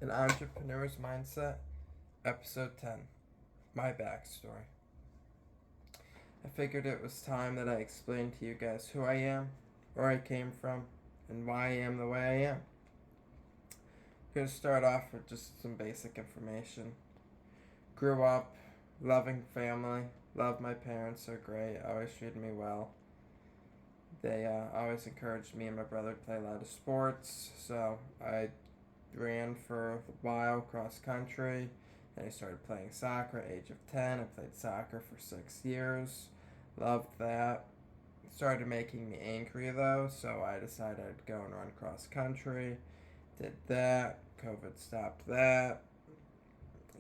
An Entrepreneur's Mindset, Episode 10, My Backstory. I figured it was time that I explained to you guys who I am, where I came from, and why I am the way I am. I'm going to start off with just some basic information. Grew up, loving family, love my parents, they're great, always treated me well. They always encouraged me and my brother to play a lot of sports, so I ran for a while cross country, and I started playing soccer at the age of 10. I played soccer for 6 years. Loved that. It started making me angry though, so I decided I'd go and run cross country. Did that. COVID stopped that.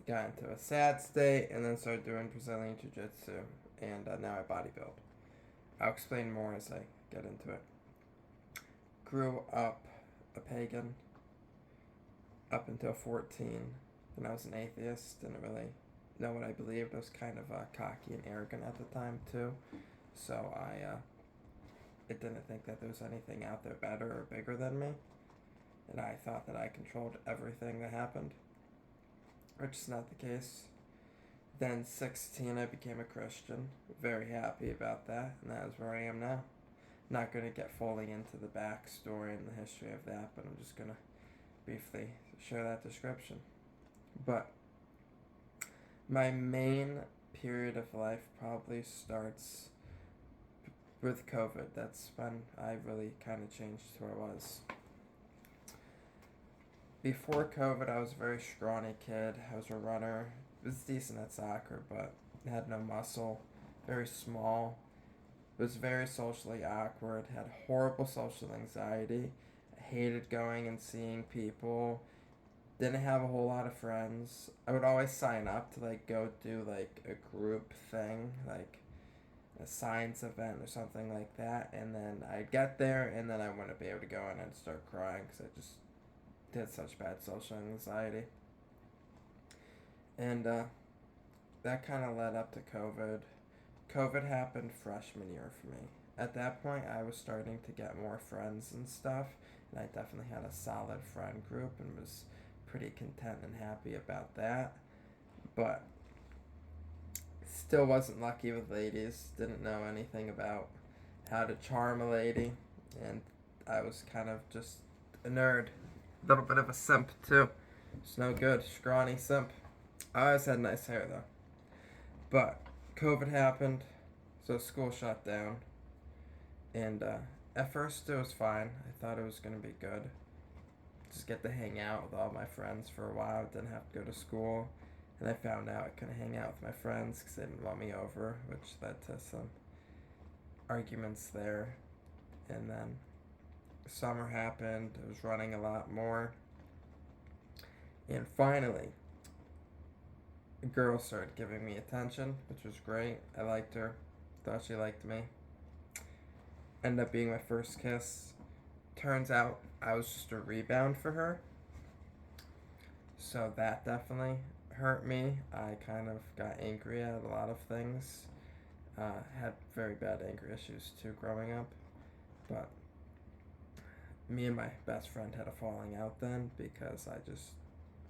Got into a sad state, and then started doing Brazilian Jiu Jitsu, and now I bodybuild. I'll explain more as I get into it. Grew up a pagan up until 14. Then I was an atheist, didn't really know what I believed. I was kind of cocky and arrogant at the time too, so I didn't think that there was anything out there better or bigger than me, and I thought that I controlled everything that happened, which is not the case. Then 16, I became a Christian. Very happy about that, and that is where I am now. Not going to get fully into the backstory and the history of that, but I'm just going to briefly share that description. But my main period of life probably starts with COVID. That's when I really kind of changed who I was. Before COVID, I was a very scrawny kid. I was a runner. Was decent at soccer, but had no muscle. Very small. Was very socially awkward. Had horrible social anxiety. I hated going and seeing people. Didn't have a whole lot of friends. I would always sign up to go do a group thing, like a science event or something like that, and then I'd get there and then I wouldn't be able to go and I'd start crying because I just did such bad social anxiety. And that kind of led up to COVID. COVID happened freshman year for me. At that point, I was starting to get more friends and stuff, and I definitely had a solid friend group and was pretty content and happy about that. But still wasn't lucky with ladies, didn't know anything about how to charm a lady, and I was kind of just a nerd. A little bit of a simp, too. It's no good. Scrawny simp. I always had nice hair, though. But COVID happened, so school shut down, and at first it was fine. I thought it was going to be good. Just get to hang out with all my friends for a while. Didn't have to go to school. And I found out I couldn't hang out with my friends because they didn't want me over, which led to some arguments there. And then summer happened. I was running a lot more. And finally, a girl started giving me attention, which was great. I liked her. Thought she liked me. Ended up being my first kiss. Turns out I was just a rebound for her. So that definitely hurt me. I kind of got angry at a lot of things. Had very bad anger issues too growing up. But me and my best friend had a falling out then because I just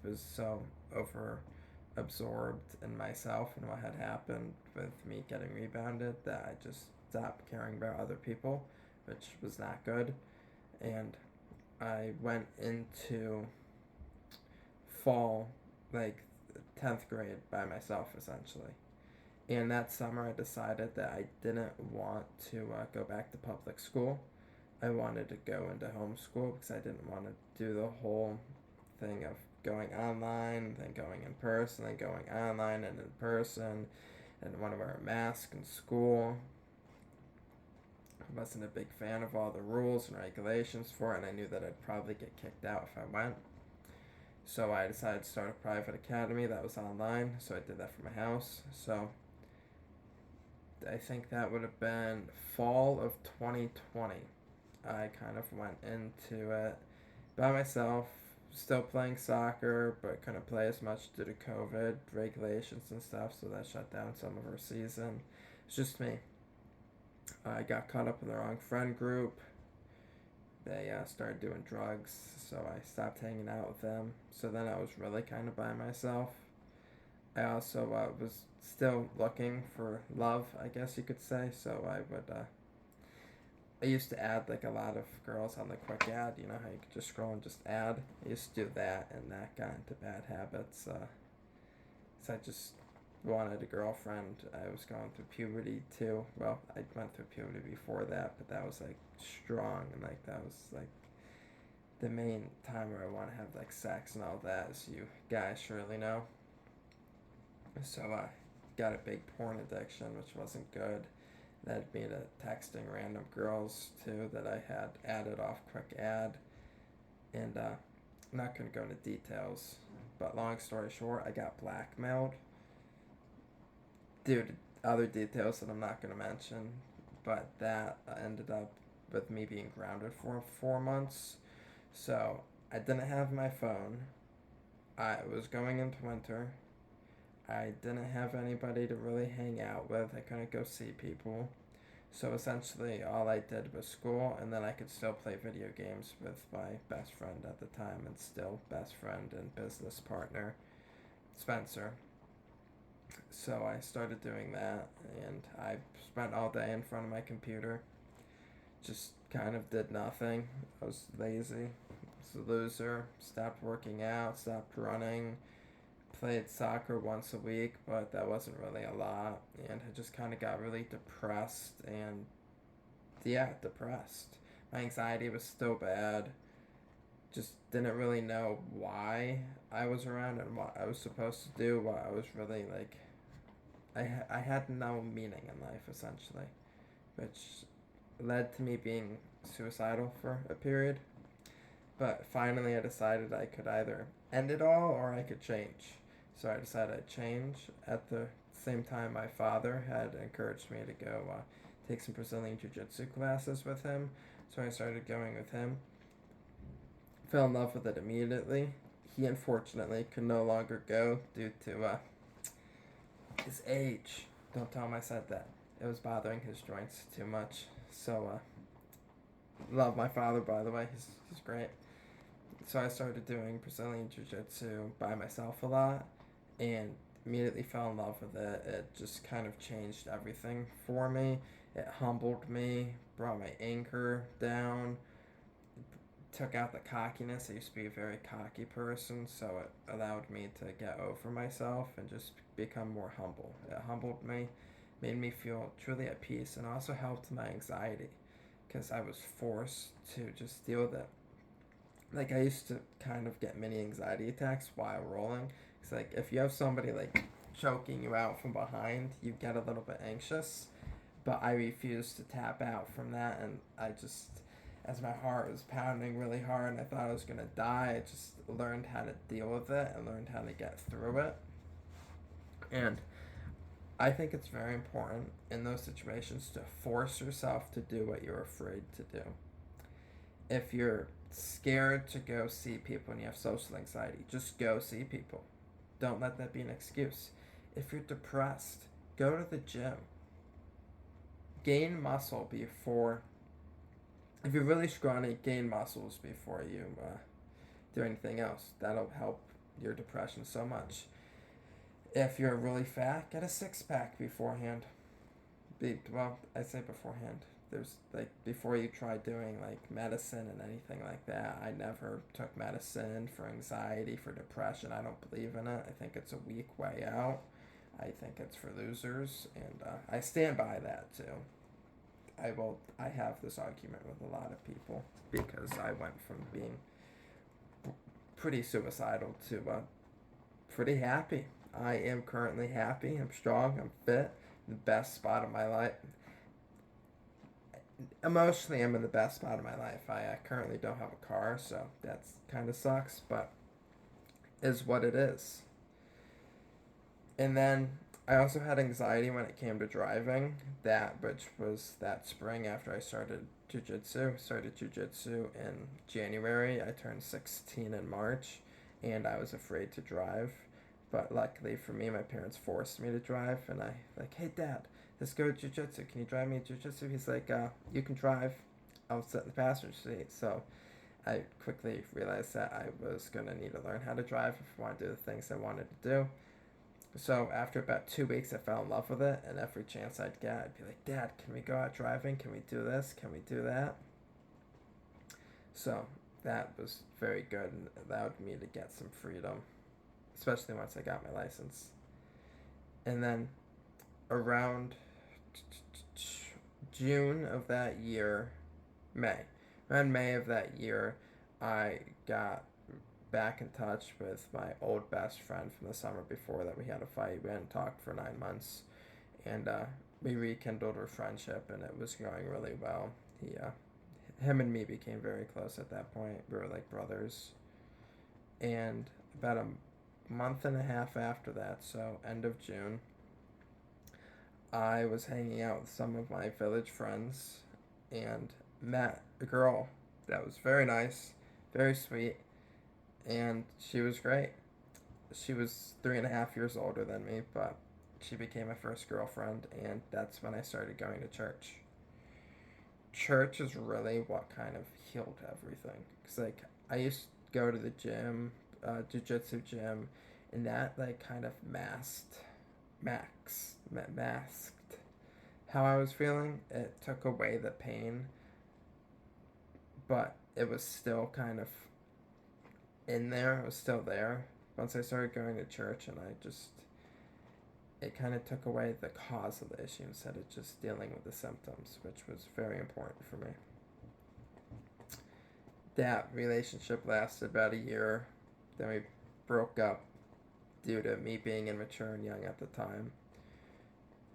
was so over absorbed in myself and what had happened with me getting rebounded that I just stopped caring about other people, which was not good. And I went into fall, 10th grade, by myself essentially. And that summer, I decided that I didn't want to go back to public school. I wanted to go into homeschool because I didn't want to do the whole thing of going online, then going in person, then going online and in person, and want to wear a mask in school. I wasn't a big fan of all the rules and regulations for it, and I knew that I'd probably get kicked out if I went. So I decided to start a private academy that was online, so I did that from my house. So I think that would have been fall of 2020. I kind of went into it by myself, still playing soccer, but couldn't play as much due to COVID regulations and stuff, so that shut down some of our season. It's just me. I got caught up in the wrong friend group. they started doing drugs, so I stopped hanging out with them. So then I was really kind of by myself. I also was still looking for love, I guess you could say. So I used to add like a lot of girls on the quick add. You know how you could just scroll and just add. I used to do that, and that got into bad habits. So I just wanted a girlfriend. I was going through puberty too. Well, I went through puberty before that, but that was like strong, and like that was like the main time where I want to have like sex and all that, as you guys surely know. So I got a big porn addiction, which wasn't good. That led me to texting random girls too that I had added off quick add, and I'm not gonna go into details, but long story short, I got blackmailed due to other details that I'm not gonna mention, but that ended up with me being grounded for 4 months. So I didn't have my phone. I was going into winter. I didn't have anybody to really hang out with. I couldn't go see people. So essentially, all I did was school, and then I could still play video games with my best friend at the time, and still best friend and business partner, Spencer. So I started doing that, and I spent all day in front of my computer. Just kind of did nothing. I was lazy. I was a loser. Stopped working out. Stopped running. Played soccer once a week, but that wasn't really a lot. And I just kind of got really depressed. And yeah, depressed. My anxiety was still bad. Just didn't really know why I was around and what I was supposed to do. What I was really like. I had no meaning in life, essentially, which led to me being suicidal for a period. But finally, I decided I could either end it all or I could change. So I decided I'd change. At the same time, my father had encouraged me to go take some Brazilian Jiu Jitsu classes with him. So I started going with him. Fell in love with it immediately. He unfortunately could no longer go due to his age. Don't tell him I said that. It was bothering his joints too much. So, love my father, by the way. He's great. So I started doing Brazilian Jiu Jitsu by myself a lot, and immediately fell in love with it. It just kind of changed everything for me. It humbled me, brought my anger down, took out the cockiness. I used to be a very cocky person, so it allowed me to get over myself and just become more humble. It humbled me, made me feel truly at peace, and also helped my anxiety because I was forced to just deal with it. Like, I used to kind of get mini anxiety attacks while rolling. It's like if you have somebody like choking you out from behind, you get a little bit anxious. But I refused to tap out from that, and I just, as my heart was pounding really hard and I thought I was gonna die, I just learned how to deal with it and learned how to get through it. And I think it's very important in those situations to force yourself to do what you're afraid to do. If you're scared to go see people and you have social anxiety, just go see people. Don't let that be an excuse. If you're depressed, go to the gym. Gain muscle before. If you're really scrawny, gain muscles before you do anything else. That'll help your depression so much. If you're really fat, get a six-pack beforehand. Well, I say beforehand. There's like before you try doing like medicine and anything like that. I never took medicine for anxiety, for depression. I don't believe in it. I think it's a weak way out. I think it's for losers, and I stand by that too. I have this argument with a lot of people because I went from being pretty suicidal to pretty happy. I am currently happy. I'm strong. I'm fit. The best spot of my life. Emotionally, I'm in the best spot of my life. I currently don't have a car, so that's kind of sucks, but is what it is. And then I also had anxiety when it came to driving. Which was that spring after I started jiu-jitsu. Started jiu-jitsu in January. I turned 16 in March, and I was afraid to drive. But luckily for me, my parents forced me to drive, and I like, hey Dad, let's go to jiu-jitsu. Can you drive me to jiu-jitsu? He's like, you can drive. I'll sit in the passenger seat. So I quickly realized that I was going to need to learn how to drive if I wanted to do the things I wanted to do. So after about 2 weeks, I fell in love with it, and every chance I'd get, I'd be like, Dad, can we go out driving? Can we do this? Can we do that? So that was very good and allowed me to get some freedom, especially once I got my license. And then around June of that year, May, around May of that year, I got back in touch with my old best friend from the summer before that we had a fight. We hadn't talked for 9 months, and we rekindled our friendship, and it was going really well. Him and me became very close at that point. We were like brothers. And about a month and a half after that, so end of June, I was hanging out with some of my village friends and met a girl that was very nice, very sweet, and she was great. She was 3.5 years older than me, but she became my first girlfriend, and that's when I started going to church. Church is really what kind of healed everything. Cause like I used to go to the gym, jujitsu gym, and that like kind of masked how I was feeling. It took away the pain, but it was still kind of in there. It was still there. Once I started going to church, and it kind of took away the cause of the issue instead of just dealing with the symptoms, which was very important for me. That relationship lasted about a year. Then we broke up due to me being immature and young at the time.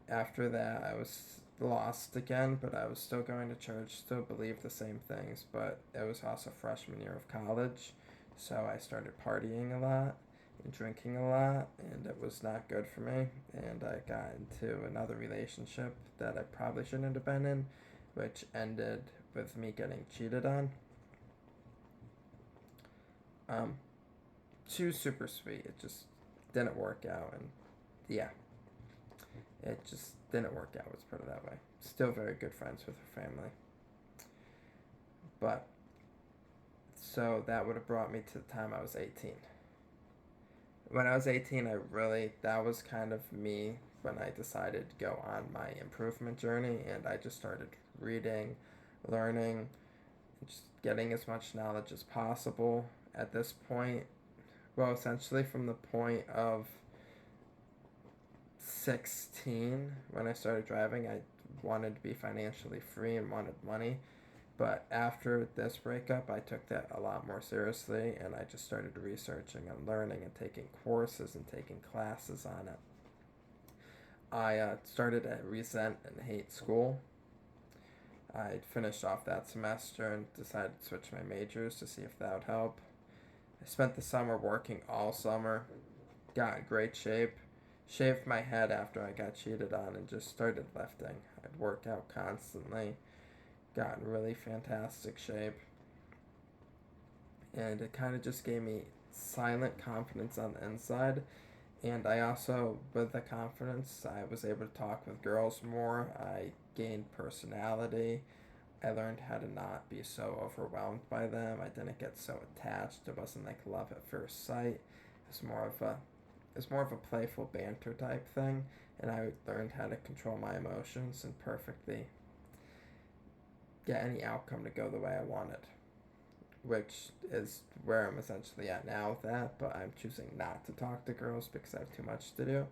After that, I was lost again, but I was still going to church, still believed the same things, but it was also freshman year of college, so I started partying a lot and drinking a lot, and it was not good for me, and I got into another relationship that I probably shouldn't have been in, which ended with me getting cheated on. She was super sweet. It just didn't work out, and yeah, it just didn't work out, let's put it that way. Still very good friends with her family. But, so that would have brought me to the time I was 18. When I was 18, that was kind of me when I decided to go on my improvement journey, and I just started reading, learning, just getting as much knowledge as possible at this point. Well, essentially from the point of 16, when I started driving, I wanted to be financially free and wanted money. But after this breakup, I took that a lot more seriously, and I just started researching and learning and taking courses and taking classes on it. I started to resent and hate school. I finished off that semester and decided to switch my majors to see if that would help. I spent the summer working all summer, got in great shape, shaved my head after I got cheated on, and just started lifting. I'd work out constantly, got in really fantastic shape, and it kind of just gave me silent confidence on the inside. And I also, with the confidence, I was able to talk with girls more. I gained personality. I learned how to not be so overwhelmed by them. I didn't get so attached. It wasn't like love at first sight. It's more of a playful banter type thing, and I learned how to control my emotions and perfectly get any outcome to go the way I wanted, which is where I'm essentially at now with that, but I'm choosing not to talk to girls because I have too much to do.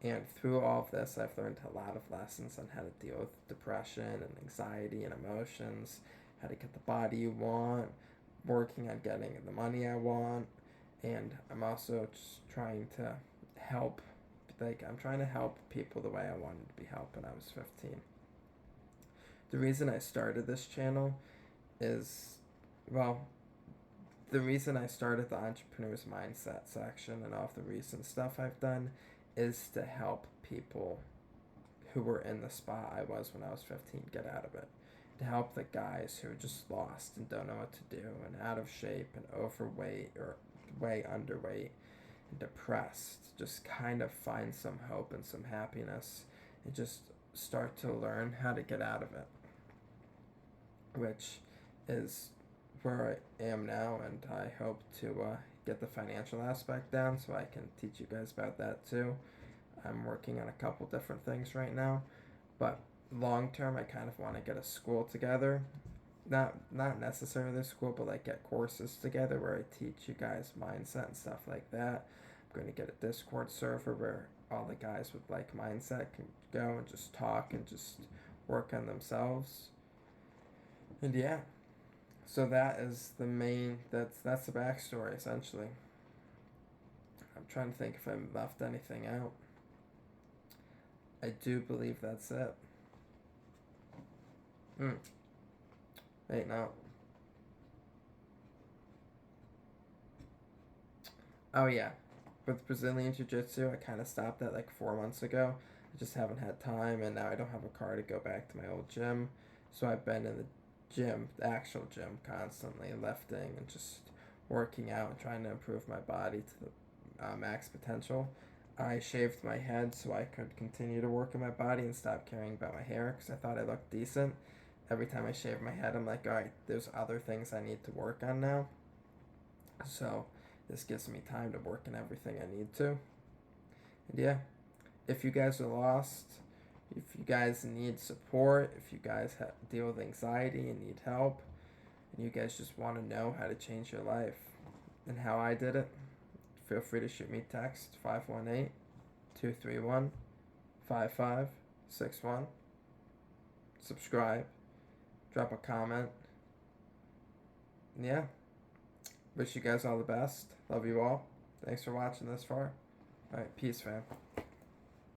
And through all of this, I've learned a lot of lessons on how to deal with depression and anxiety and emotions, how to get the body you want, working on getting the money I want, and I'm also just trying to help, I'm trying to help people the way I wanted to be helped when I was 15. The reason I started this channel is, the reason I started the Entrepreneur's Mindset section and all of the recent stuff I've done is to help people who were in the spot I was when I was 15 get out of it. To help the guys who are just lost and don't know what to do and out of shape and overweight or way underweight and depressed. Just kind of find some hope and some happiness and just start to learn how to get out of it. which is where I am now, and I hope to get the financial aspect down so I can teach you guys about that too. I'm working on a couple different things right now, but long term, I kind of want to get a school together. Not necessarily a school, but like get courses together where I teach you guys mindset and stuff like that. I'm going to get a Discord server where all the guys with like mindset can go and just talk and just work on themselves. And yeah, so that is the main. That's the backstory essentially. I'm trying to think if I left anything out. I do believe that's it. Wait, no. Oh yeah, with Brazilian Jiu Jitsu, I kind of stopped that like 4 months ago. I just haven't had time, and now I don't have a car to go back to my old gym. So I've been in the gym, the actual gym, constantly lifting and just working out and trying to improve my body to the max potential. I shaved my head so I could continue to work on my body and stop caring about my hair because I thought I looked decent. Every time I shave my head, I'm like, all right, there's other things I need to work on now. So this gives me time to work on everything I need to. And yeah, if you guys are lost, if you guys need support, if you guys deal with anxiety and need help, and you guys just want to know how to change your life and how I did it, feel free to shoot me a text 518-231-5561. Subscribe, drop a comment. And yeah, wish you guys all the best. Love you all. Thanks for watching this far. Alright, peace, fam.